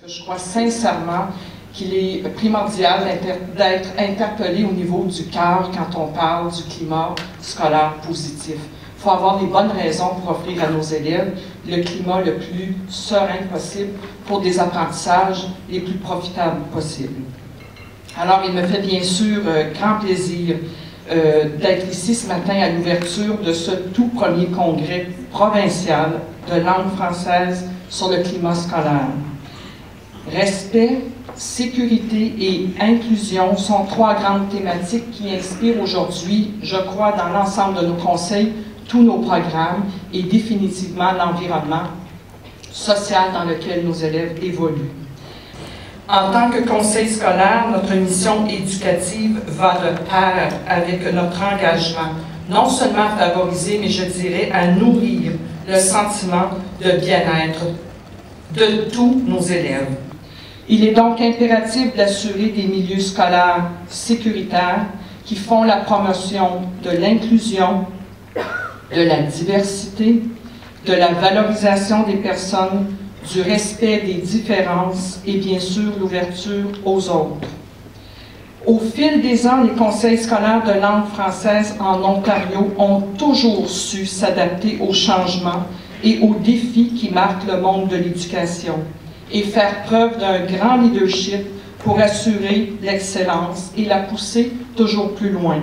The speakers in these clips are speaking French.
Je crois sincèrement qu'il est primordial d'être interpellé au niveau du cœur quand on parle du climat scolaire positif. Il faut avoir les bonnes raisons pour offrir à nos élèves le climat le plus serein possible pour des apprentissages les plus profitables possibles. Alors, il me fait bien sûr grand plaisir d'être ici ce matin à l'ouverture de ce tout premier congrès provincial de langue française sur le climat scolaire. Respect, sécurité et inclusion sont trois grandes thématiques qui inspirent aujourd'hui, je crois, dans l'ensemble de nos conseils, tous nos programmes et définitivement l'environnement social dans lequel nos élèves évoluent. En tant que conseil scolaire, notre mission éducative va de pair avec notre engagement, non seulement à favoriser, mais je dirais à nourrir le sentiment de bien-être de tous nos élèves. Il est donc impératif d'assurer des milieux scolaires sécuritaires qui font la promotion de l'inclusion, de la diversité, de la valorisation des personnes, du respect des différences et bien sûr l'ouverture aux autres. Au fil des ans, les conseils scolaires de langue française en Ontario ont toujours su s'adapter aux changements et aux défis qui marquent le monde de l'éducation et faire preuve d'un grand leadership pour assurer l'excellence et la pousser toujours plus loin.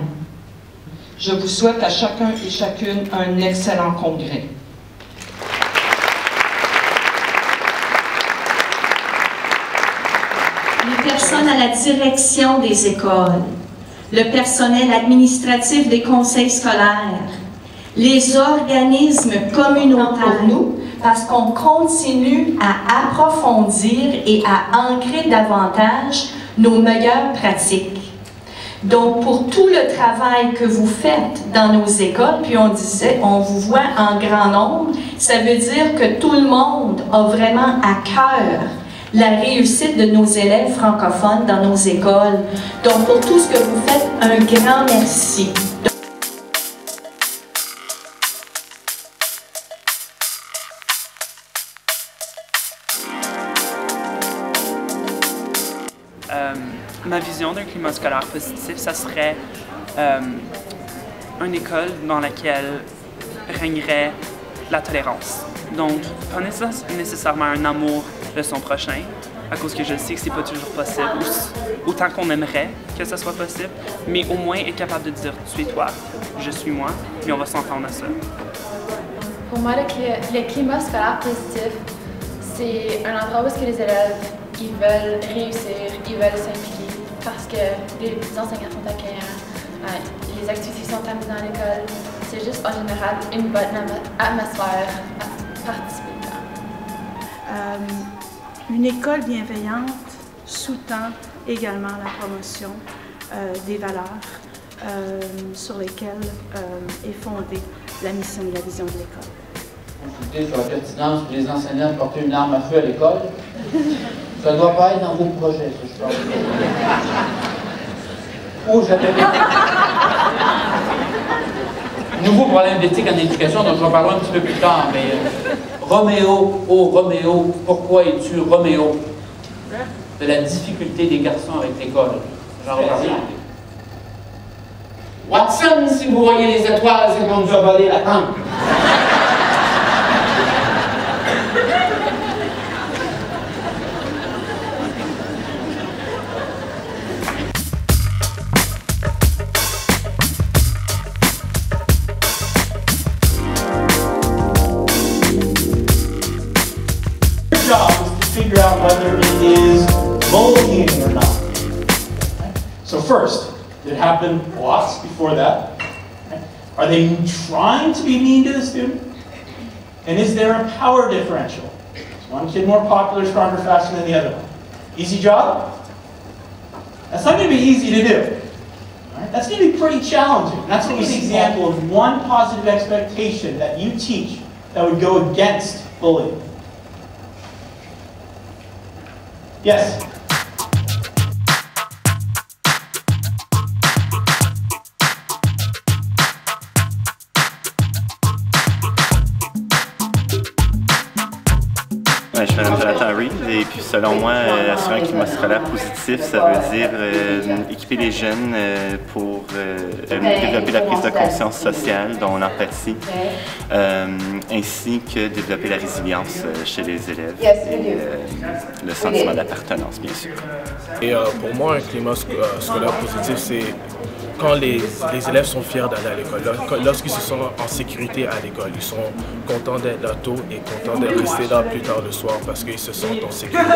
Je vous souhaite à chacun et chacune un excellent congrès. Les personnes à la direction des écoles, le personnel administratif des conseils scolaires, les organismes communautaires pour nous, parce qu'on continue à approfondir et à ancrer davantage nos meilleures pratiques. Donc, pour tout le travail que vous faites dans nos écoles, puis on disait, on vous voit en grand nombre, ça veut dire que tout le monde a vraiment à cœur la réussite de nos élèves francophones dans nos écoles. Donc, pour tout ce que vous faites, un grand merci. Ma vision d'un climat scolaire positif, ça serait une école dans laquelle régnerait la tolérance. Donc, pas nécessairement un amour de son prochain, à cause que je sais que c'est pas toujours possible, autant qu'on aimerait que ça soit possible, mais au moins être capable de dire « tu es toi, je suis moi », mais on va s'entendre à ça. Pour moi, le climat scolaire positif, c'est un endroit où les élèves ils veulent réussir, ils veulent s'impliquer, parce que les enseignants sont accueillants, les activités sont amusées dans l'école. C'est juste en général une bonne atmosphère à participer. Une école bienveillante sous-tend également la promotion des valeurs sur lesquelles est fondée la mission et la vision de l'école. Consulter sur la pertinence que les enseignants portent une arme à feu à l'école. Ça ne doit pas être dans vos projets, ça, je pense. Oh, j'avais... Nouveau problème d'éthique en éducation, dont je vais parler un petit peu plus tard, mais... Roméo, oh Roméo, pourquoi es-tu Roméo? De la difficulté des garçons avec l'école. J'en reparle. Watson, si vous voyez les étoiles, c'est qu'on nous a volé la tente. Job is to figure out whether it is bullying or not. So first, did it happen lots before that? Are they trying to be mean to the student? And is there a power differential? Is one kid more popular, stronger, faster than the other one? Easy job? That's not going to be easy to do. Right? That's going to be pretty challenging. That's an example of one positive expectation that you teach that would go against bullying. Yes? Ouais, je fais un peu la Harry et puis selon moi, assurer un climat scolaire positif, ça veut dire équiper les jeunes pour développer la prise de conscience sociale, dont l'empathie, ainsi que développer la résilience chez les élèves et le sentiment d'appartenance, bien sûr. Et pour moi, un climat scolaire positif, c'est quand les élèves sont fiers d'aller à l'école, lorsqu'ils se sentent en sécurité à l'école, ils sont contents d'être là tôt et contents de rester là plus tard le soir parce qu'ils se sentent en sécurité,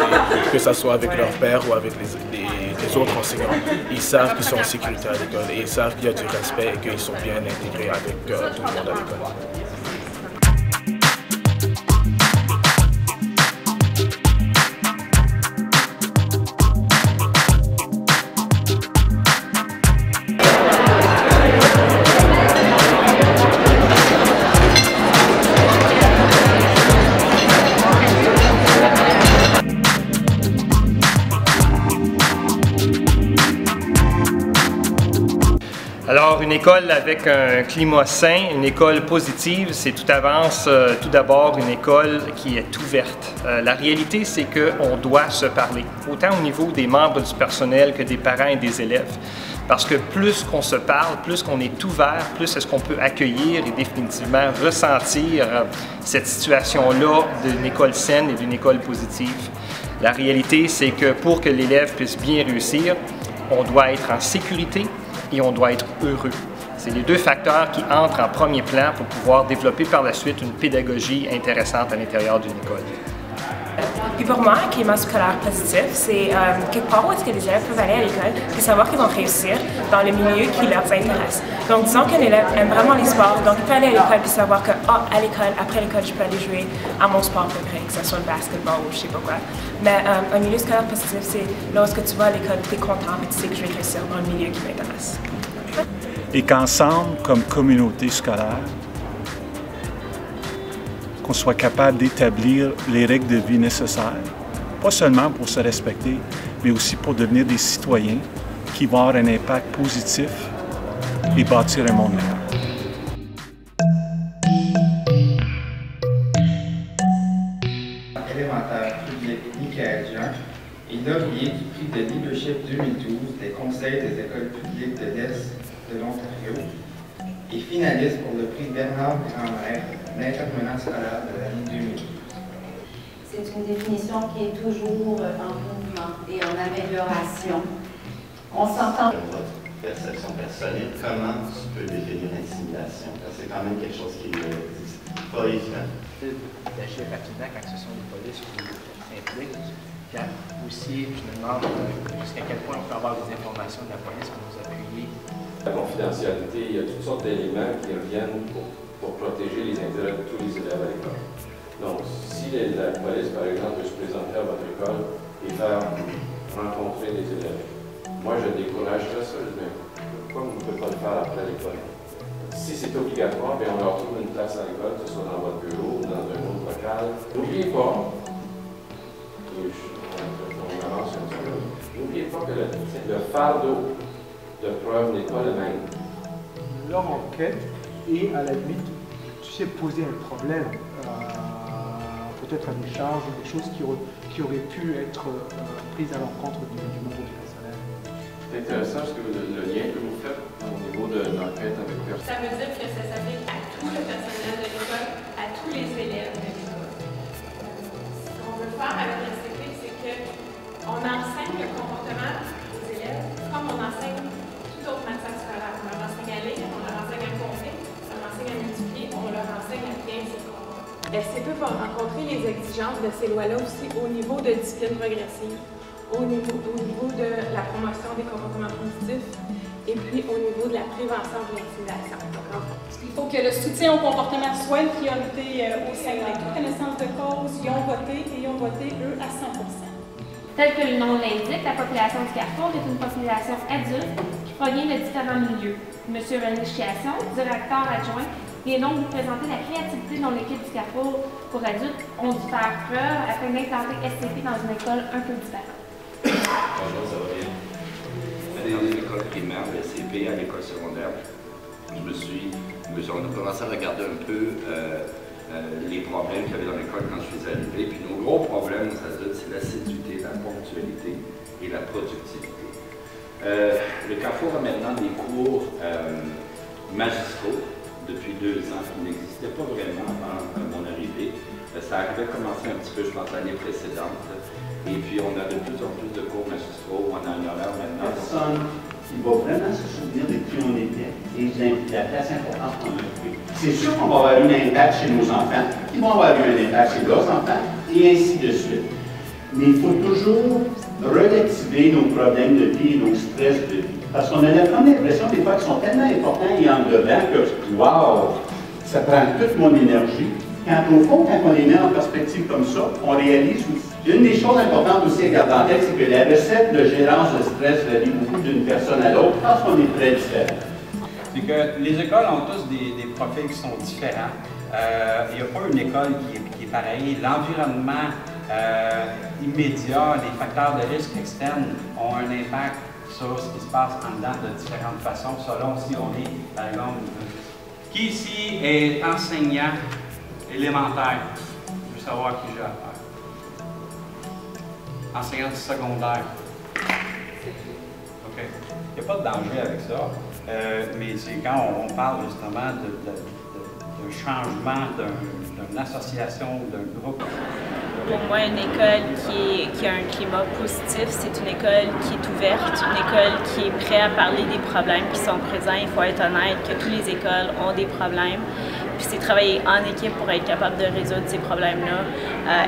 que ce soit avec leur père ou avec les autres enseignants. Ils savent qu'ils sont en sécurité à l'école et ils savent qu'il y a du respect et qu'ils sont bien intégrés avec tout le monde à l'école. Alors, une école avec un climat sain, une école positive, c'est tout d'abord une école qui est ouverte. La réalité, c'est qu'on doit se parler, autant au niveau des membres du personnel que des parents et des élèves. Parce que plus qu'on se parle, plus qu'on est ouvert, plus est-ce qu'on peut accueillir et définitivement ressentir cette situation-là d'une école saine et d'une école positive. La réalité, c'est que pour que l'élève puisse bien réussir, on doit être en sécurité et on doit être heureux. C'est les deux facteurs qui entrent en premier plan pour pouvoir développer par la suite une pédagogie intéressante à l'intérieur d'une école. Puis pour moi, un climat scolaire positif, c'est quelque part où est-ce que les élèves peuvent aller à l'école et savoir qu'ils vont réussir dans le milieu qui leur intéresse. Donc disons qu'un élève aime vraiment les sports, donc il peut aller à l'école puis savoir que à l'école, après l'école, je peux aller jouer à mon sport préféré, que ce soit le basketball ou je sais pas quoi. Mais un milieu scolaire positif, c'est lorsque tu vas à l'école, tu es content et tu sais que je vais réussir dans le milieu qui m'intéresse. Et qu'ensemble, comme communauté scolaire, qu'on soit capable d'établir les règles de vie nécessaires, pas seulement pour se respecter, mais aussi pour devenir des citoyens qui vont avoir un impact positif et bâtir un monde meilleur. Élémentaire public Michael Jean est lauréé du prix de leadership 2012 des conseils des écoles publiques de l'Est de l'Ontario et finaliste pour le prix Bernard Grandmère, l'intervenant scolaire de l'année 2012. C'est une définition qui est toujours en mouvement et en amélioration. On s'entend. Votre perception personnelle, comment tu peux définir l'intimidation? C'est quand même quelque chose qui est pas évident. D'agir rapidement quand ce sont les polices qui s'impliquent. Puis aussi, je me demande jusqu'à quel point on peut avoir des informations de la police pour nous appuyer. La confidentialité, il y a toutes sortes d'éléments qui reviennent pour protéger les intérêts de tous les élèves à l'école. Donc, si la police, par exemple, veut se présenter à votre école et faire rencontrer les élèves, moi, je découragerais ça. Mais pourquoi on ne peut pas le faire après l'école? Si c'est obligatoire, bien, on leur trouve une place à l'école, que ce soit dans votre bureau ou dans un autre local. N'oubliez pas, on avance comme ça, n'oubliez pas que le fardeau de preuve n'est pas le même. Leur enquête et à la limite, tu sais, poser un problème, peut-être à des charges ou des choses qui auraient pu être prises à l'encontre du membre du personnel. C'est intéressant ce que le lien que vous faites au niveau de l'enquête avec personne. Ça veut dire que ça s'applique à tout le personnel de l'école, à tous les élèves de l'école. Ce qu'on veut faire avec la CP, c'est qu'on enseigne le comportement des élèves comme on enseigne toute autre matière scolaire. On leur enseigne à lire, on leur enseigne à compter, on leur enseigne à multiplier, on leur enseigne à bien se comporter. La CP va rencontrer les exigences de ces lois-là aussi au niveau de discipline progressive, au niveau de la promotion des comportements positifs et puis au niveau de la prévention de l'intimidation. Il faut que le soutien au comportement soit une priorité au sein de toute connaissance de cause. Ils ont voté et ils ont voté, eux, à 100%. Tel que le nom l'indique, la population du Carrefour est une population adulte qui provient de différents milieux. Monsieur René Chiasson, directeur adjoint, vient donc vous présenter la créativité dont l'équipe du Carrefour pour adultes ont dû faire preuve afin d'implanter SCP dans une école un peu différente. Bonjour, ça va bien. On est dans une école primaire, le CP à l'école secondaire. On a commencé à regarder un peu les problèmes qu'il y avait dans l'école quand je suis arrivé. Puis nos gros problèmes aux adultes, c'est l'assiduité, la ponctualité et la productivité. Le Carrefour a maintenant des cours magistraux depuis 2 ans qui n'existaient pas vraiment avant mon arrivée. Ça arrivait à commencer un petit peu, je pense, l'année précédente. Et puis, on a de plus en plus de cours magistraux. On a un horaire maintenant. Personne qui va vraiment se souvenir de qui on était et de la place importante qu'on a occupée. C'est sûr qu'on va avoir eu un impact chez nos enfants, qui vont avoir eu un impact chez leurs enfants, et ainsi de suite. Mais il faut toujours relativiser nos problèmes de vie et nos stress de vie. Parce qu'on a l'impression des fois qu'ils sont tellement importants et englobants que, wow, ça prend toute mon énergie. Quand au fond, quand on les met en perspective comme ça, on réalise aussi. Une des choses importantes aussi à garder en tête, c'est que la recette de gérance de stress varie beaucoup d'une personne à l'autre parce qu'on est très différents. C'est que les écoles ont tous des profils qui sont différents. Il n'y a pas une école qui est pareille. L'environnement immédiat, les facteurs de risque externes ont un impact sur ce qui se passe en dedans de différentes façons, selon si on est, par exemple, qui ici est enseignant élémentaire? Je veux savoir qui j'ai affaire. Enseignant du secondaire. OK. Il n'y a pas de danger avec ça, mais c'est quand on parle justement d'un changement, d'une association, d'un groupe. Pour moi, une école qui a un climat positif, c'est une école qui est ouverte, une école qui est prête à parler des problèmes qui sont présents. Il faut être honnête que toutes les écoles ont des problèmes. Puis c'est travailler en équipe pour être capable de résoudre ces problèmes-là,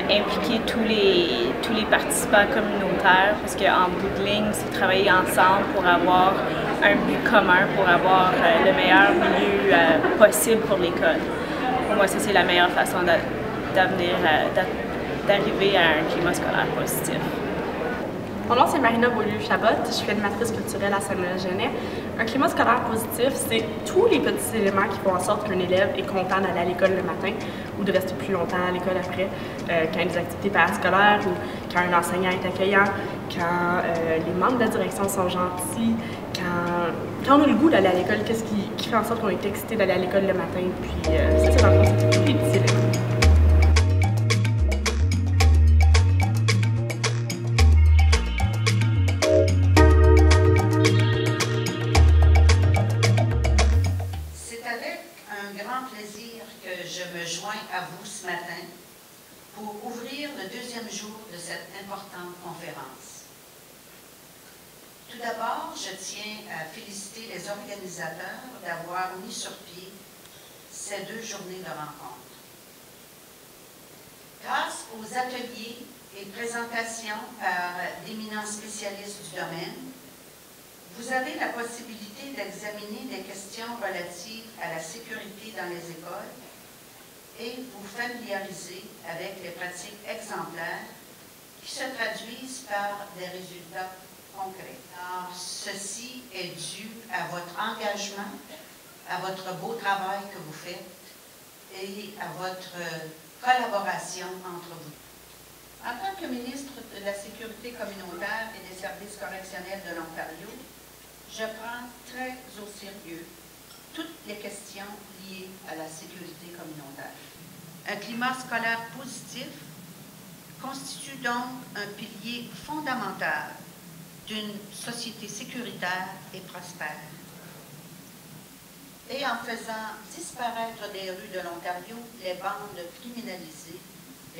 impliquer tous les participants communautaires, parce qu'en bout de ligne, c'est travailler ensemble pour avoir un but commun, pour avoir le meilleur milieu possible pour l'école. Pour moi, ça, c'est la meilleure façon d'arriver à un climat scolaire positif. Mon nom, c'est Marina Beaulieu-Chabot. Je suis animatrice culturelle à Saint-Genès. Un climat scolaire positif, c'est tous les petits éléments qui font en sorte qu'un élève est content d'aller à l'école le matin ou de rester plus longtemps à l'école après, quand il y a des activités parascolaires ou quand un enseignant est accueillant, quand les membres de la direction sont gentils, quand on a le goût d'aller à l'école, qu'est-ce qui fait en sorte qu'on est excité d'aller à l'école le matin. Puis ça, c'est dans le fond, c'est tous les petits éléments. À vous ce matin pour ouvrir le 2e jour de cette importante conférence. Tout d'abord, je tiens à féliciter les organisateurs d'avoir mis sur pied ces 2 journées de rencontre. Grâce aux ateliers et présentations par d'éminents spécialistes du domaine, vous avez la possibilité d'examiner des questions relatives à la sécurité dans les écoles et vous familiariser avec les pratiques exemplaires qui se traduisent par des résultats concrets. Alors, ceci est dû à votre engagement, à votre beau travail que vous faites et à votre collaboration entre vous. En tant que ministre de la Sécurité communautaire et des services correctionnels de l'Ontario, je prends très au sérieux toutes les questions liées à la sécurité communautaire. Un climat scolaire positif constitue donc un pilier fondamental d'une société sécuritaire et prospère. Et en faisant disparaître des rues de l'Ontario les bandes criminalisées,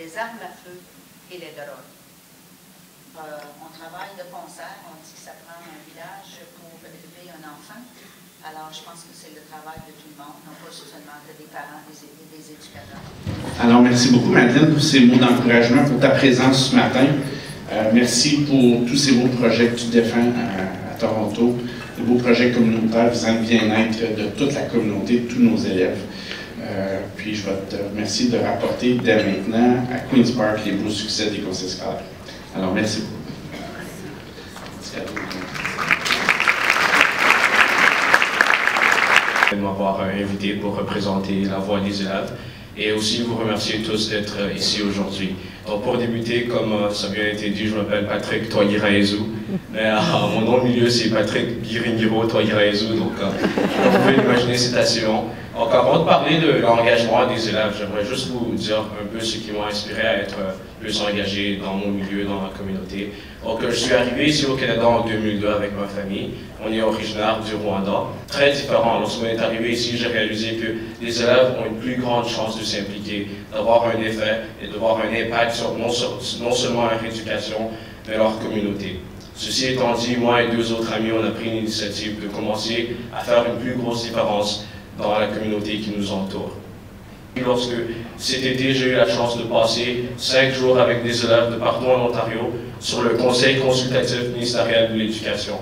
les armes à feu et les drogues. On travaille de concert, on dit que ça prend un village pour élever un enfant. Alors, je pense que c'est le travail de tout le monde, non pas seulement des parents, des éducateurs. Alors, merci beaucoup, Madeleine, pour ces mots d'encouragement, pour ta présence ce matin. Merci pour tous ces beaux projets que tu défends à Toronto, de beaux projets communautaires visant le bien-être de toute la communauté, de tous nos élèves. Puis, je vais te remercier de rapporter dès maintenant à Queen's Park les beaux succès des conseils scolaires. Alors, merci beaucoup. Merci à tous. De m'avoir invité pour représenter la voix des élèves et aussi vous remercier tous d'être ici aujourd'hui. Donc pour débuter, comme ça vient été dit, je m'appelle Patrick Toyiraezou. Mais mon nom au milieu, c'est Patrick Giringiro Toyiraezou. Donc vous pouvez l'imaginer, c'est assez long. Donc avant de parler de l'engagement des élèves, j'aimerais juste vous dire un peu ce qui m'a inspiré à être plus engagé dans mon milieu, dans ma communauté. Donc je suis arrivé ici au Canada en 2002 avec ma famille. On est originaire du Rwanda. Très différent. Lorsqu'on est arrivé ici, j'ai réalisé que les élèves ont une plus grande chance de s'impliquer, d'avoir un effet et d'avoir un impact sur non seulement leur éducation, mais leur communauté. Ceci étant dit, moi et deux autres amis, on a pris l'initiative de commencer à faire une plus grosse différence dans la communauté qui nous entoure. Lorsque cet été, j'ai eu la chance de passer 5 jours avec des élèves de partout en Ontario sur le Conseil consultatif ministériel de l'éducation.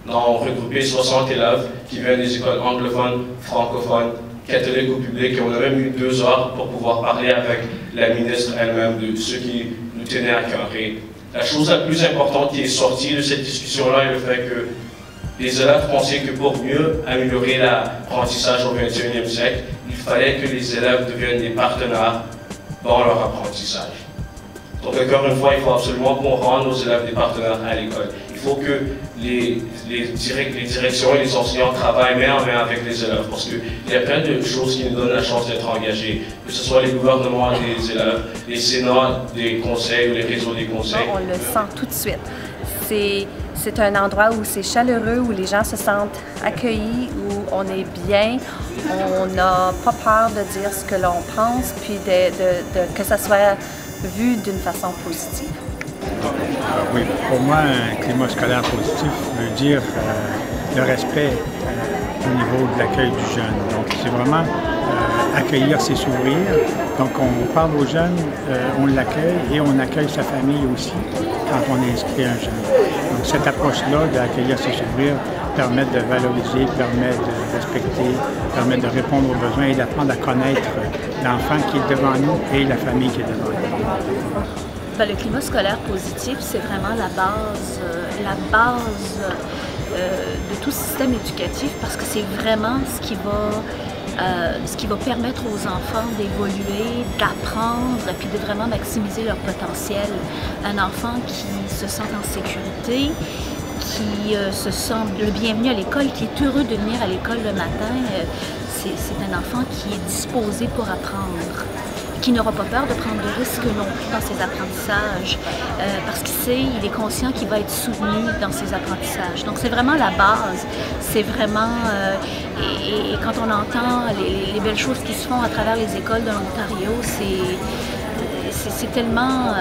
Nous avons regroupé 60 élèves qui viennent des écoles anglophones, francophones, catholiques ou publiques, et on a même eu 2 heures pour pouvoir parler avec la ministre elle-même de ce qui nous tenait à cœur. Et la chose la plus importante qui est sortie de cette discussion-là est le fait que les élèves pensaient que pour mieux améliorer l'apprentissage au XXIe siècle, il fallait que les élèves deviennent des partenaires dans leur apprentissage. Donc encore une fois, il faut absolument qu'on rende nos élèves des partenaires à l'école. Il faut que les directions et les enseignants travaillent main en main avec les élèves, parce qu'il y a plein de choses qui nous donnent la chance d'être engagés, que ce soit les gouvernements des élèves, les sénats des conseils ou les réseaux des conseils. On le sent tout de suite. C'est un endroit où c'est chaleureux, où les gens se sentent accueillis, où on est bien, on n'a pas peur de dire ce que l'on pense, puis que ça soit vu d'une façon positive. Oui, pour moi, un climat scolaire positif veut dire le respect au niveau de l'accueil du jeune. Donc, c'est vraiment accueillir, c'est s'ouvrir. Donc, on parle aux jeunes, on l'accueille et on accueille sa famille aussi quand on inscrit un jeune. Donc, cette approche-là d'accueillir, c'est s'ouvrir permet de valoriser, permet de respecter, permet de répondre aux besoins et d'apprendre à connaître l'enfant qui est devant nous et la famille qui est devant nous. Le climat scolaire positif, c'est vraiment la base de tout système éducatif, parce que c'est vraiment ce qui va permettre aux enfants d'évoluer, d'apprendre et puis de vraiment maximiser leur potentiel. Un enfant qui se sent en sécurité, qui se sent le bienvenu à l'école, qui est heureux de venir à l'école le matin, c'est un enfant qui est disposé pour apprendre, qui n'aura pas peur de prendre de risques non plus dans ses apprentissages, parce qu'il est conscient qu'il va être soutenu dans ses apprentissages. Donc c'est vraiment la base, c'est vraiment, et quand on entend les belles choses qui se font à travers les écoles de l'Ontario, c'est tellement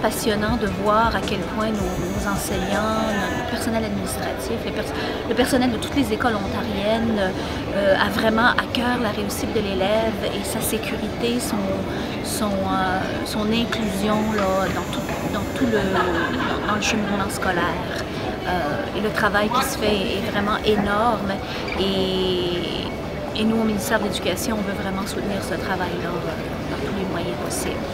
passionnant de voir à quel point nos enseignants, notre personnel administratif, le personnel de toutes les écoles ontariennes a vraiment à cœur la réussite de l'élève et sa sécurité, son inclusion là, dans le cheminement scolaire. Et le travail qui se fait est vraiment énorme et nous, au ministère de l'Éducation, on veut vraiment soutenir ce travail-là par tous les moyens possibles.